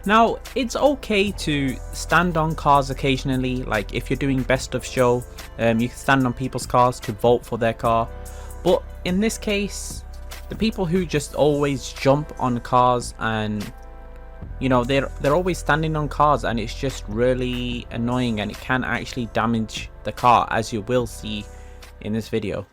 Now, it's okay to stand on cars occasionally, like if you're doing best of show, you can stand on people's cars to vote for their car. But in this case, the people who just always jump on cars and they're always standing on cars, and it's just really annoying, and it can actually damage the car, as you will see in this video.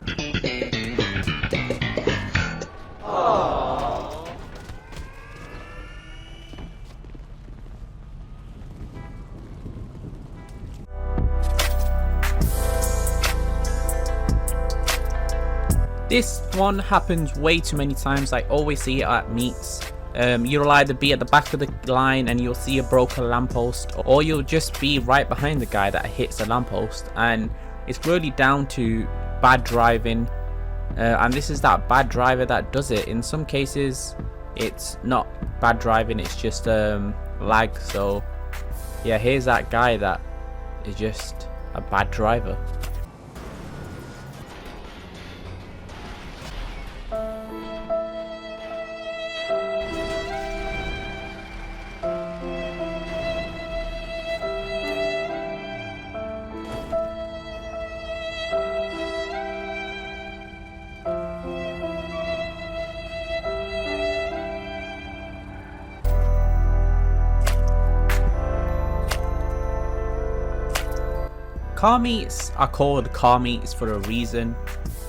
This one happens way too many times. I always see it at meets. You'll either be at the back of the line and you'll see a broken lamppost, or you'll just be right behind the guy that hits the lamppost, and it's really down to bad driving. And this is that bad driver that does it. In some cases it's not bad driving, it's just lag. So yeah, here's that guy that is just a bad driver. Car meets are called car meets for a reason.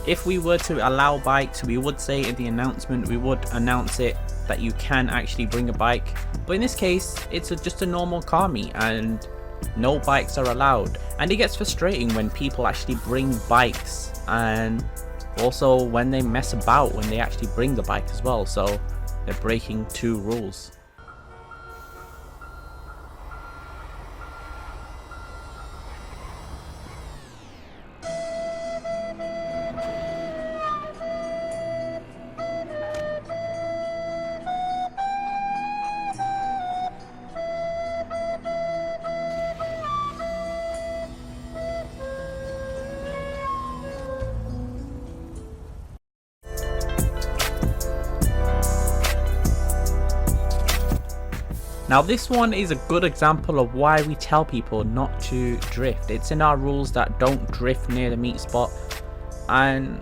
If we were to allow bikes, we would say in the announcement, we would announce it that you can actually bring a bike. But in this case, it's just a normal car meet and no bikes are allowed. And it gets frustrating when people actually bring bikes, and also when they mess about when they actually bring the bike as well. So they're breaking two rules. Now this one is a good example of why we tell people not to drift. It's in our rules that don't drift near the meet spot, and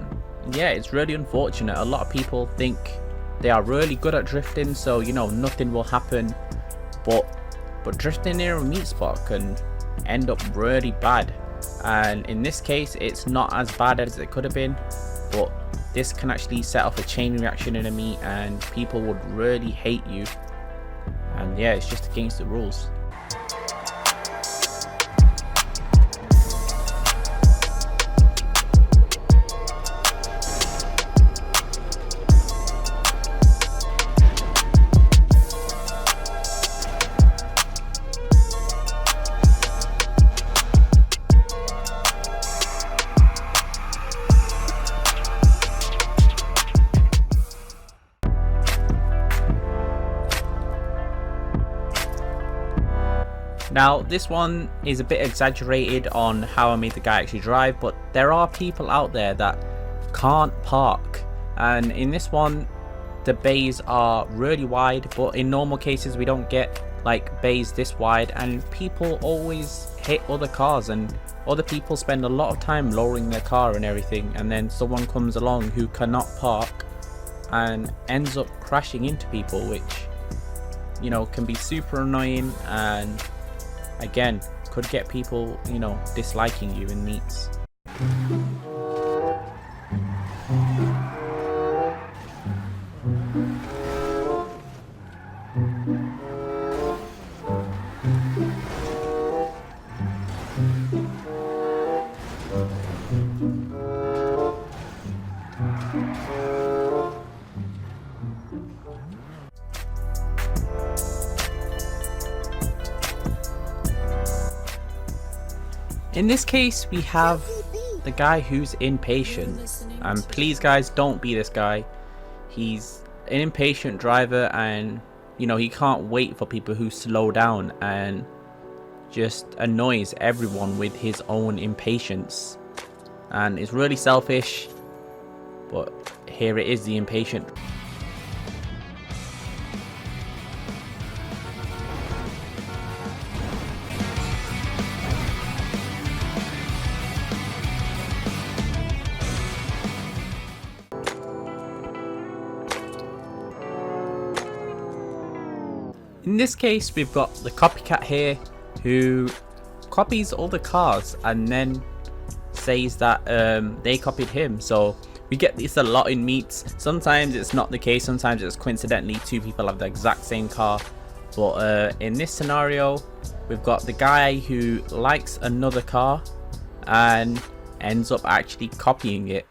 yeah, it's really unfortunate. A lot of people think they are really good at drifting, so nothing will happen, but drifting near a meet spot can end up really bad. And in this case it's not as bad as it could have been, but this can actually set off a chain reaction in a meet and people would really hate you. And yeah, it's just against the rules. Now this one is a bit exaggerated on how I made the guy actually drive, but there are people out there that can't park, and in this one the bays are really wide, but in normal cases we don't get like bays this wide, and people always hit other cars, and other people spend a lot of time lowering their car and everything, and then someone comes along who cannot park and ends up crashing into people, which can be super annoying, and again could get people disliking you in meets. In this case we have the guy who's impatient, and please guys, don't be this guy. He's an impatient driver, and he can't wait for people who slow down, and just annoys everyone with his own impatience, and is really selfish. But here it is, the impatient. In this case, we've got the copycat here who copies all the cars and then says that they copied him. So we get this a lot in meets. Sometimes it's not the case, sometimes it's coincidentally two people have the exact same car. But in this scenario, we've got the guy who likes another car and ends up actually copying it.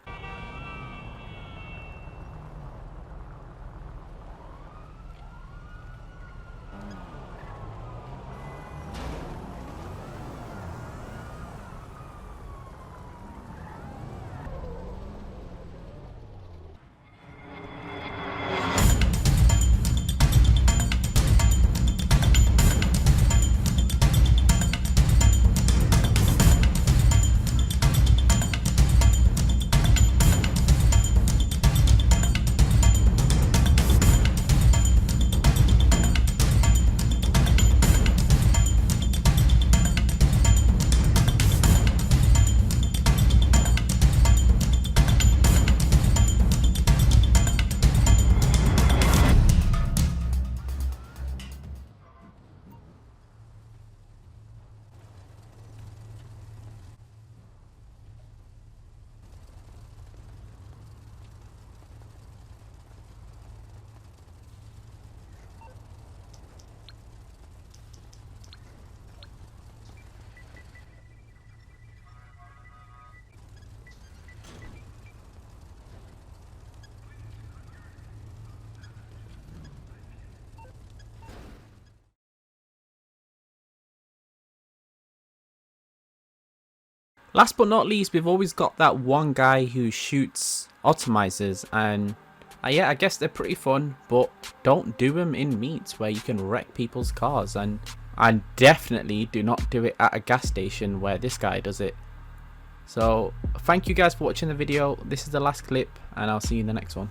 Last but not least, we've always got that one guy who shoots atomizers, and yeah, I guess they're pretty fun, but don't do them in meets where you can wreck people's cars, and definitely do not do it at a gas station where this guy does it. So thank you guys for watching the video. This is the last clip, and I'll see you in the next one.